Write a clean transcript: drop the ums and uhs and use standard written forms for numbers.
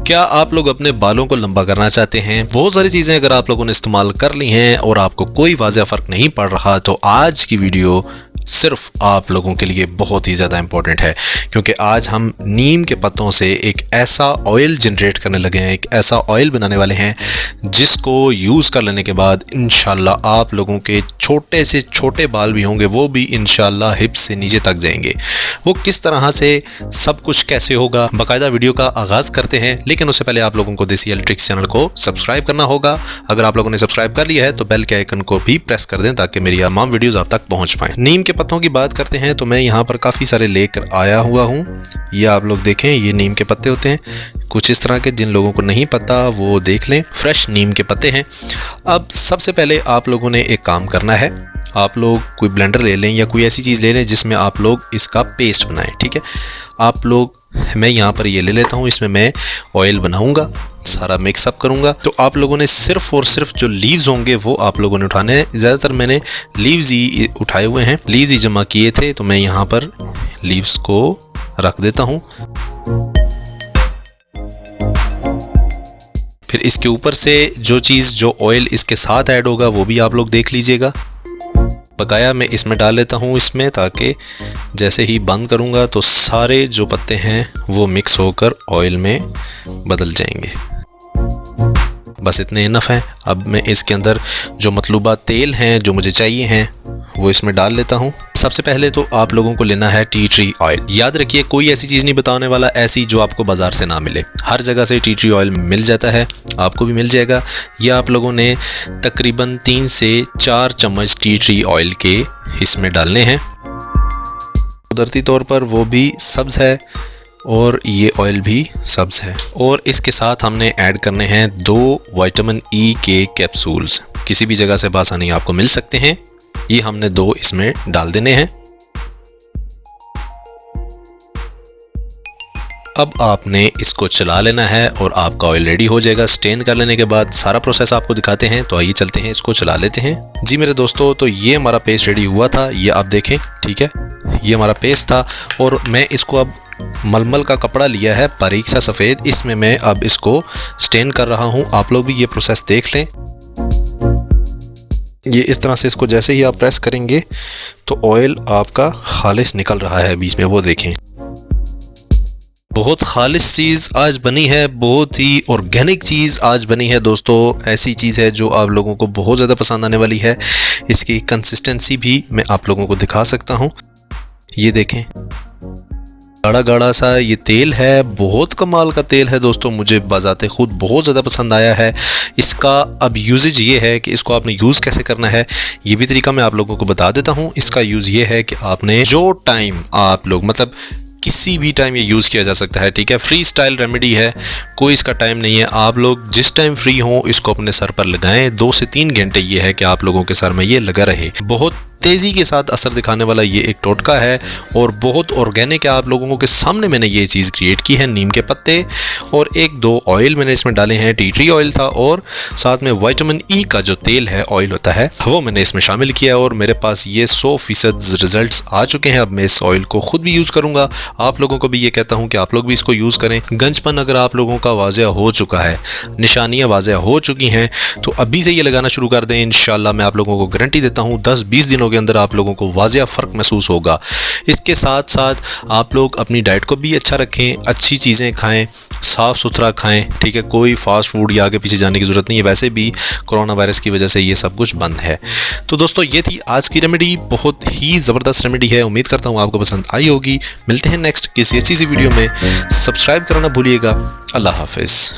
क्या आप लोग अपने बालों को लंबा करना चाहते हैं? बहुत सारी चीजें अगर आप लोगों ने इस्तेमाल कर ली हैं और आपको कोई वाज़ेह फर्क नहीं पड़ रहा, तो आज की वीडियो सिर्फ आप लोगों के लिए बहुत ही ज़्यादा इंपॉर्टेंट है, क्योंकि आज हम नीम के पत्तों से एक ऐसा ऑयल जनरेट करने लगे हैं, एक ऐसा ऑयल बनाने वाले हैं जिसको यूज़ कर लेने के बाद इंशाल्लाह आप लोगों के छोटे से छोटे बाल भी होंगे, वो भी इंशाल्लाह हिप से नीचे तक जाएंगे। वो किस तरह से, सब कुछ कैसे होगा, बाकायदा वीडियो का आगाज़ करते हैं। लेकिन उससे पहले आप लोगों को देसी हेल्थ ट्रिक्स चैनल को सब्सक्राइब करना होगा। अगर आप लोगों ने सब्सक्राइब कर लिया है तो बेल के आइकन को भी प्रेस कर दें ताकि मेरी तमाम वीडियोस आप तक पहुंच पाएं। नीम के पत्तों की बात करते हैं तो मैं यहाँ पर काफ़ी सारे लेकर आया हुआ हूँ। ये आप लोग देखें, ये नीम के पत्ते होते हैं कुछ इस तरह के, जिन लोगों को नहीं पता वो देख लें। फ्रेश नीम के पत्ते हैं। अब सबसे पहले आप लोगों ने एक काम करना है, आप लोग कोई ब्लेंडर ले लें या कोई ऐसी चीज़ ले लें जिसमें आप लोग इसका पेस्ट बनाएं। ठीक है, आप लोग, मैं यहाँ पर ये ले लेता हूँ, इसमें मैं ऑयल बनाऊँगा, सारा मिक्सअप करूँगा। तो आप लोगों ने सिर्फ और सिर्फ जो लीव्स होंगे वो आप लोगों ने उठाने हैं। ज़्यादातर मैंने लीव्स ही उठाए हुए हैं, लीव्स ही जमा किए थे, तो मैं यहाँ पर लीव्स को रख देता हूँ। फिर इसके ऊपर से जो चीज़, जो ऑयल इसके साथ ऐड होगा वो भी आप लोग देख लीजिएगा। बकाया मैं इसमें डाल लेता हूँ इसमें, ताकि जैसे ही बंद करूँगा तो सारे जो पत्ते हैं वो मिक्स होकर ऑयल में बदल जाएंगे। बस इतने इनफ हैं। अब मैं इसके अंदर जो मतलूबा तेल हैं जो मुझे चाहिए हैं वो इसमें डाल लेता हूँ। सबसे पहले तो आप लोगों को लेना है टी ट्री ऑयल। याद रखिए, कोई ऐसी चीज़ नहीं बताने वाला ऐसी जो आपको बाज़ार से ना मिले। हर जगह से टी ट्री ऑयल मिल जाता है, आपको भी मिल जाएगा। यह आप लोगों ने तकरीबन 3 से 4 चम्मच टी ट्री ऑयल के इसमें डालने हैं। कुदरती तौर पर वो भी सब्ज़ है और ये ऑयल भी सब्ज़ है। और इसके साथ हमने ऐड करने हैं 2 विटामिन ई के कैप्सूल्स। किसी भी जगह से बासानी आपको मिल सकते हैं। ये हमने 2 इसमें डाल देने हैं। अब आपने इसको चला लेना है और आपका ऑयल रेडी हो जाएगा। स्टेन कर लेने के बाद सारा प्रोसेस आपको दिखाते हैं, तो आइए चलते हैं, इसको चला लेते हैं। जी मेरे दोस्तों, तो ये हमारा पेस्ट रेडी हुआ था, ये आप देखें। ठीक है, ये हमारा पेस्ट था और मैं इसको अब मलमल का कपड़ा लिया है बारीक सा सफ़ेद, इसमें मैं अब इसको स्टेन कर रहा हूँ। आप लोग भी ये प्रोसेस देख लें। ये इस तरह से इसको जैसे ही आप प्रेस करेंगे तो ऑयल आपका खालिस निकल रहा है बीच में, वो देखें। बहुत खालिस चीज़ आज बनी है, बहुत ही ऑर्गेनिक चीज़ आज बनी है दोस्तों। ऐसी चीज़ है जो आप लोगों को बहुत ज़्यादा पसंद आने वाली है। इसकी कंसिस्टेंसी भी मैं आप लोगों को दिखा सकता हूँ। ये देखें, गाढ़ा गाढ़ा सा ये तेल है, बहुत कमाल का तेल है दोस्तों। मुझे बाज़ाते खुद बहुत ज़्यादा पसंद आया है। इसका अब यूजेज ये है कि इसको आपने यूज़ कैसे करना है, ये भी तरीका मैं आप लोगों को बता देता हूँ। इसका यूज़ ये है कि आपने जो टाइम आप लोग, मतलब किसी भी टाइम ये यूज़ किया जा सकता है। ठीक है, फ्री स्टाइल रेमेडी है, कोई इसका टाइम नहीं है। आप लोग जिस टाइम फ्री हो इसको अपने सर पर लगाएं। 2 से 3 घंटे ये है कि आप लोगों के सर में ये लगा रहे। बहुत तेज़ी के साथ असर दिखाने वाला ये एक टोटका है और बहुत ऑर्गेनिक है। आप लोगों के सामने मैंने ये चीज़ क्रिएट की है। नीम के पत्ते और 1-2 ऑयल मैंने इसमें डाले हैं। टी ट्री ऑयल था और साथ में विटामिन ई का जो तेल है, ऑयल होता है, वो मैंने इसमें शामिल किया और मेरे पास ये 100% रिजल्ट्स आ चुके हैं। अब मैं इस ऑयल को खुद भी यूज़ करूँगा। आप लोगों को भी ये कहता हूँ कि आप लोग भी इसको यूज़ करें। गंजपन अगर आप लोगों का वाज़ेह हो चुका है, निशानियाँ वाज़ेह हो चुकी हैं, तो अभी से ये लगाना शुरू कर दें। इंशाल्लाह मैं आप लोगों को गारंटी देता हूँ 10-20 दिनों के अंदर आप लोगों को वाज़ेह फ़र्क महसूस होगा। इसके साथ साथ आप लोग अपनी डाइट को भी अच्छा रखें, अच्छी चीज़ें खाएं, साफ़ सुथरा खाएं। ठीक है, कोई फास्ट फूड या आगे पीछे जाने की ज़रूरत नहीं है। वैसे भी कोरोना वायरस की वजह से ये सब कुछ बंद है। तो दोस्तों, ये थी आज की रेमेडी। बहुत ही ज़बरदस्त रेमेडी है। उम्मीद करता हूँ आपको पसंद आई होगी। मिलते हैं नेक्स्ट किसी अच्छी सी वीडियो में। सब्सक्राइब करना भूलिएगा। अल्लाह हाफिज़।